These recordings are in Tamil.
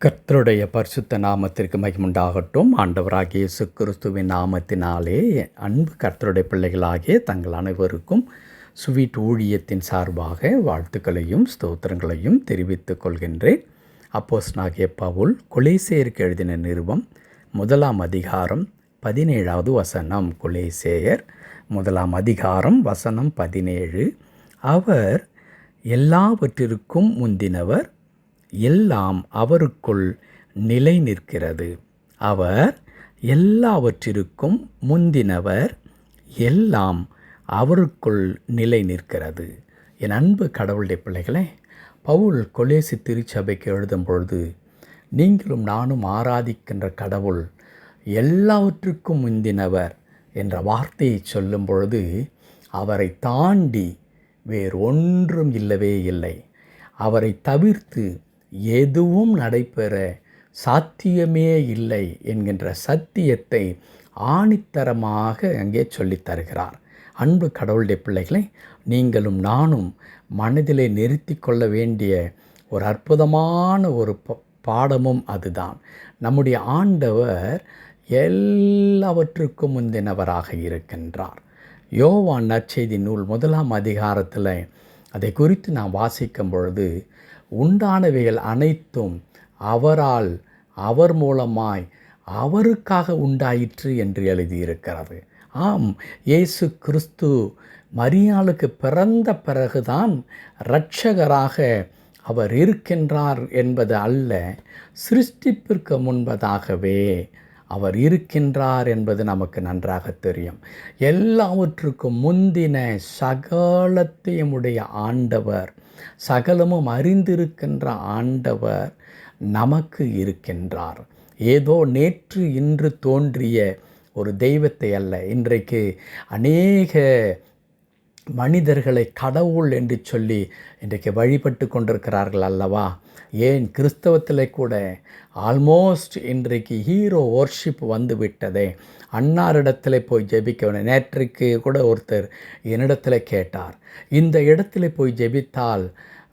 கர்த்தருடைய பரிசுத்த நாமத்திற்கு மகிமுண்டாகட்டும். ஆண்டவராகிய இயேசு கிறிஸ்துவின் நாமத்தினாலே அன்பு கர்த்தருடைய பிள்ளைகளாகிய தங்கள் அனைவருக்கும் ஸ்வீட் ஊழியத்தின் சார்பாக வாழ்த்துக்களையும் ஸ்தோத்திரங்களையும் தெரிவித்துக் கொள்கின்றேன். அப்போஸ்தலனாகிய பவுல் கொலேசேயருக்கு எழுதின நிருபம் 1 அதிகாரம் 17வது வசனம். கொலேசேயர் 1 அதிகாரம் வசனம் 17. அவர் எல்லாவற்றிற்கும் முந்தினவர், எல்லாம் அவருக்குள் நிலை நிற்கிறது. அவர் எல்லாவற்றிற்கும் முந்தினவர், எல்லாம் அவருக்குள் நிலை நிற்கிறது. என் அன்பு கடவுளுடைய பிள்ளைகளே, பவுல் கொலேசி திருச்சபைக்கு எழுதும் பொழுது, நீங்களும் நானும் ஆராதிக்கின்ற கடவுள் எல்லாவற்றுக்கும் முந்தினவர் என்ற வார்த்தையை சொல்லும் பொழுது, அவரை தாண்டி வேறு ஒன்றும் இல்லவே இல்லை. அவரை தவிர்த்து எதுவும் நடைபெற சாத்தியமே இல்லை என்கின்ற சத்தியத்தை ஆணித்தரமாக அங்கே சொல்லித் தருகிறார். அன்பு கடவுளுடைய பிள்ளைகளை, நீங்களும் நானும் மனதிலே நிறுத்தி கொள்ள வேண்டிய ஒரு அற்புதமான ஒரு பாடமும் அதுதான். நம்முடைய ஆண்டவர் எல்லாவற்றுக்கும் முந்தினவராக இருக்கின்றார். யோவான் நற்செய்தி நூல் 1 அதிகாரத்தில் அதை குறித்து நாம் வாசிக்கும் பொழுது, உண்டானவைகள் அனைத்தும் அவரால், அவர் மூலமாய், அவருக்காக உண்டாயிற்று என்று எழுதியிருக்கிறது. ஆம், இயேசு கிறிஸ்து மரியாளுக்கு பிறந்த பிறகுதான் இரட்சகராக அவர் இருக்கின்றார் என்பது அல்ல, சிருஷ்டிப்பிற்கு முன்பதாகவே அவர் இருக்கின்றார் என்பது நமக்கு நன்றாக தெரியும். எல்லாவற்றுக்கும் முந்தின சகலத்தையும் உடைய ஆண்டவர், சகலமும் அறிந்திருக்கின்ற ஆண்டவர் நமக்கு இருக்கின்றார். ஏதோ நேற்று இன்று தோன்றிய ஒரு தெய்வத்தை அல்ல. இன்றைக்கு அநேக மனிதர்களை கடவுள் என்று சொல்லி இன்றைக்கு வழிபட்டு கொண்டிருக்கிறார்கள் அல்லவா? ஏன் கிறிஸ்தவத்தில் கூட ஆல்மோஸ்ட் இன்றைக்கு ஹீரோ வொர்ஷிப் வந்து விட்டதே. அன்னாரிடத்தில் போய் ஜெபிக்க, நேற்றைக்கு கூட ஒருத்தர் என்னிடத்தில் கேட்டார், இந்த இடத்துல போய் ஜெபித்தால்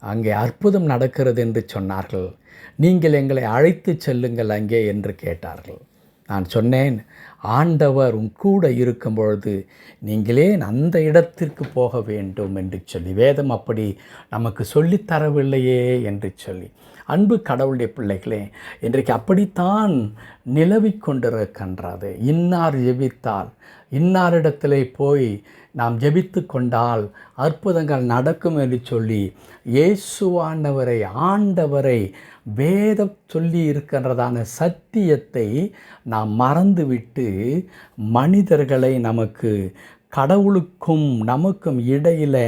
அங்கே அற்புதம் நடக்கிறது என்று சொன்னார்கள், நீங்கள் எங்களை அழைத்து செல்லுங்கள் அங்கே என்று கேட்டார்கள். நான் சொன்னேன், ஆண்டவர் உன் கூட இருக்கும் பொழுது நீங்களே அந்த இடத்திற்கு போக வேண்டும் என்று சொல்லி, வேதம் அப்படி நமக்கு சொல்லித்தரவில்லையே என்று சொல்லி. அன்பு கடவுளுடைய பிள்ளைகளே, இன்றைக்கு அப்படித்தான் நிலவிக் கொண்டிருக்கின்றது. இன்னார் ஜெபித்தால், இன்னாரிடத்திலே போய் நாம் ஜெபித்து கொண்டால் அற்புதங்கள் நடக்கும் என்று சொல்லி இயேசுவானவரை, ஆண்டவரை, வேதம் சொல்லி இருக்கின்றதான சத்தியத்தை நாம் மறந்துவிட்டு மனிதர்களை நமக்கு கடவுளுக்கும் நமக்கும் இடையில்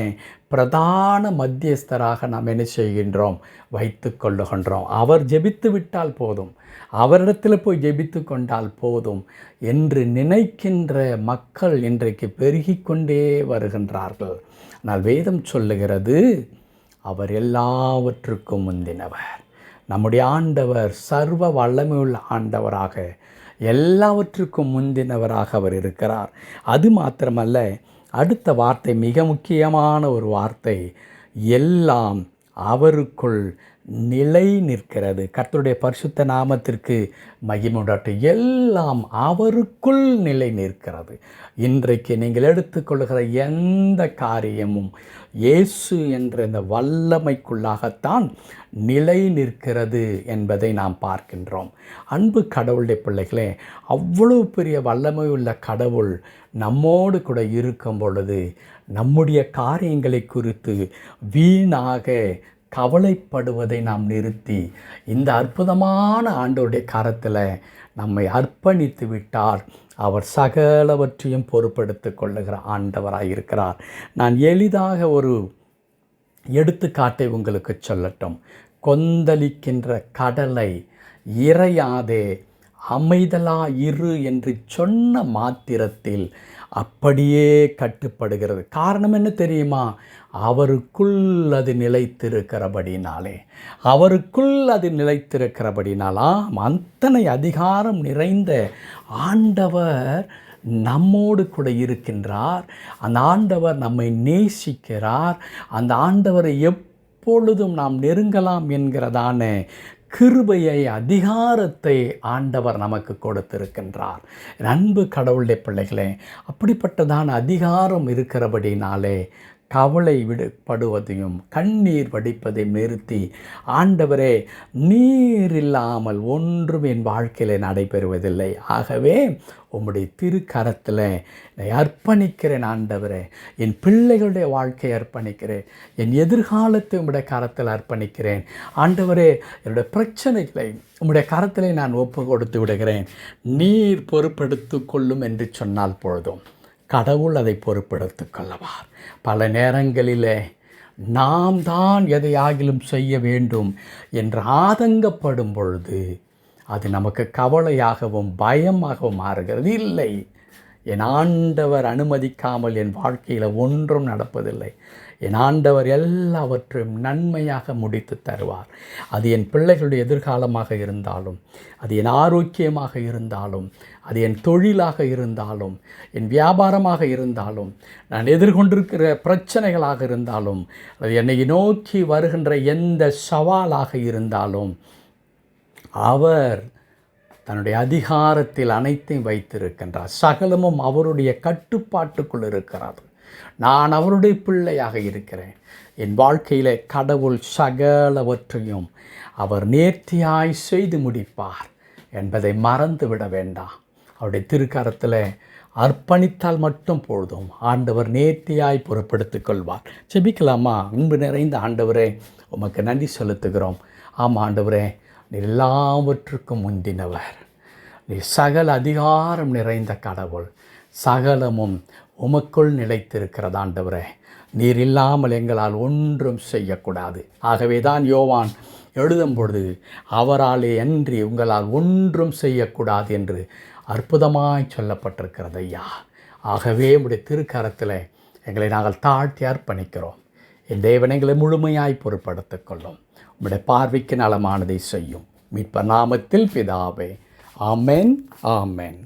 பிரதான மத்தியஸ்தராக நாம் என்ன செய்கின்றோம், வைத்து கொள்ளுகின்றோம். அவர் ஜெபித்து விட்டால் போதும், அவரிடத்தில் போய் ஜெபித்து கொண்டால் போதும் என்று நினைக்கின்ற மக்கள் இன்றைக்கு பெருகிக்கொண்டே வருகின்றார்கள். ஆனால் வேதம் சொல்லுகிறது, அவர் எல்லாவற்றுக்கும் முந்தினவர். நம்முடைய ஆண்டவர் சர்வ வல்லமையுள்ள ஆண்டவராக, எல்லாவற்றுக்கும் முந்தினவராக அவர் இருக்கிறார். அது மாத்திரமல்ல, அடுத்த வார்த்தை மிக முக்கியமான ஒரு வார்த்தை, எல்லாம் அவருக்குள் நிலை நிற்கிறது. கர்த்தருடைய பரிசுத்த நாமத்திற்கு மகிமையுண்டாகட்டும். எல்லாம் அவருக்குள் நிலை நிற்கிறது. இன்றைக்கு நீங்கள் எடுத்துக்கொள்கிற எந்த காரியமும் இயேசு என்ற இந்த வல்லமைக்குள்ளாகத்தான் நிலை நிற்கிறது என்பதை நாம் பார்க்கின்றோம். அன்பு கடவுளுடைய பிள்ளைகளே, அவ்வளவு பெரிய வல்லமை உள்ள கடவுள் நம்மோடு கூட இருக்கும் பொழுது நம்முடைய காரியங்களை குறித்து வீணாக கவலைப்படுவதை நாம் நிறுத்தி இந்த அற்புதமான ஆண்டவருடைய கரத்தில் நம்மை அர்ப்பணித்து விட்டார். அவர் சகலவற்றையும் பொறுப்பெடுத்து கொள்ளுகிற ஆண்டவராக இருக்கிறார். நான் எளிதாக ஒரு எடுத்துக்காட்டை உங்களுக்கு சொல்லட்டும். கொந்தளிக்கின்ற கடலை இறையாதே அமைதலா இரு என்று சொன்ன மாத்திரத்தில் அப்படியே கட்டுப்படுகிறது. காரணம் என்ன தெரியுமா? அவருக்குள் அது நிலைத்திருக்கிறபடினாலே, அவருக்குள் அது நிலைத்திருக்கிறபடினாலாம் அத்தனை அதிகாரம் நிறைந்த ஆண்டவர் நம்மோடு கூட இருக்கின்றார். அந்த ஆண்டவர் நம்மை நேசிக்கிறார். அந்த ஆண்டவரை எப்பொழுதும் நாம் நெருங்கலாம் என்கிறதான கிருபையை, அதிகாரத்தை ஆண்டவர் நமக்கு கொடுத்திருக்கின்றார். அன்பு கடவுளுடைய பிள்ளைகளே, அப்படிப்பட்டதான அதிகாரம் இருக்கிறபடினாலே கவலை விடுபடுவதையும் கண்ணீர் வடிப்பதை நிறுத்தி, ஆண்டவரே, நீர் இல்லாமல் ஒன்றும் என் வாழ்க்கையில் நடைபெறுவதில்லை, ஆகவே உம்முடைய திருக்கரத்தில் என்னை அர்ப்பணிக்கிறேன் ஆண்டவரே, என் பிள்ளைகளுடைய வாழ்க்கையை அர்ப்பணிக்கிறேன், என் எதிர்காலத்தை உம்முடைய கரத்தில் அர்ப்பணிக்கிறேன் ஆண்டவரே, என்னுடைய பிரச்சனைகளை உம்முடைய கரத்திலே நான் ஒப்பு கொடுத்து விடுகிறேன், நீர் பொறுப்பெடுத்து கொள்ளும் என்று சொன்னால் பொழுதும் கடவுள் அதை பொறுப்பெடுத்துக் கொள்ளவார். பல நேரங்களிலே நாம் தான் எதையாகிலும் செய்ய வேண்டும் என்று ஆதங்கப்படும் பொழுது அது நமக்கு கவலையாகவும் பயமாகவும் மாறுகிறது. இல்லை, என் ஆண்டவர் அனுமதிக்காமல் என் வாழ்க்கையில் ஒன்றும் நடப்பதில்லை. என் ஆண்டவர் எல்லாவற்றையும் நன்மையாக முடித்து தருவார். அது என் பிள்ளைகளுடைய எதிர்காலமாக இருந்தாலும், அது என் ஆரோக்கியமாக இருந்தாலும், அது என் தொழிலாக இருந்தாலும், என் வியாபாரமாக இருந்தாலும், நான் எதிர்கொண்டிருக்கிற பிரச்சனைகளாக இருந்தாலும், அது என்னை நோக்கி வருகின்ற எந்த சவாலாக இருந்தாலும், அவர் தன்னுடைய அதிகாரத்தில் அனைத்தையும் வைத்திருக்கின்றார். சகலமும் அவருடைய கட்டுப்பாட்டுக்குள் இருக்கிறார். நான் அவருடைய பிள்ளையாக இருக்கிறேன். என் வாழ்க்கையில் கடவுள் சகலவற்றையும் அவர் நேர்த்தியாய் செய்து முடிப்பார் என்பதை மறந்துவிட வேண்டாம். அவருடைய திருக்கரத்தில் அர்ப்பணித்தால் மட்டும் போதும், ஆண்டவர் நேர்த்தியாய் பொறுப்பெடுத்துக் கொள்வார். ஜெபிக்கலாமா? அன்பு நிறைந்த ஆண்டவரே, உமக்கு நன்றி செலுத்துகிறோம். ஆமாம் ஆண்டவரே, நீர் எல்லாவற்றுக்கும் முந்தினவர். நீர் சகல அதிகாரம் நிறைந்த கடவுள். சகலமும் உமக்குள் நிலைத்திருக்கிறது ஆண்டவரே. நீர் இல்லாமல் எங்களால் ஒன்றும் செய்யக்கூடாது. ஆகவே தான் யோவான் எழுதும் பொழுது அவராலே அன்றி உங்களால் ஒன்றும் செய்யக்கூடாது என்று அற்புதமாய் சொல்லப்பட்டிருக்கிறது ஐயா. ஆகவே உம்முடைய திருக்கரத்தில் எங்களை நாங்கள் தாழ்த்தி அர்ப்பணிக்கிறோம். என் தேவன் எங்களை முழுமையாய் பொறுப்படுத்திக் கொள்ளும். உம்முடைய பார்வைக்கு நலமானதை செய்யும். மீட்பர் நாமத்தில் பிதாவே. ஆமென், ஆமென்.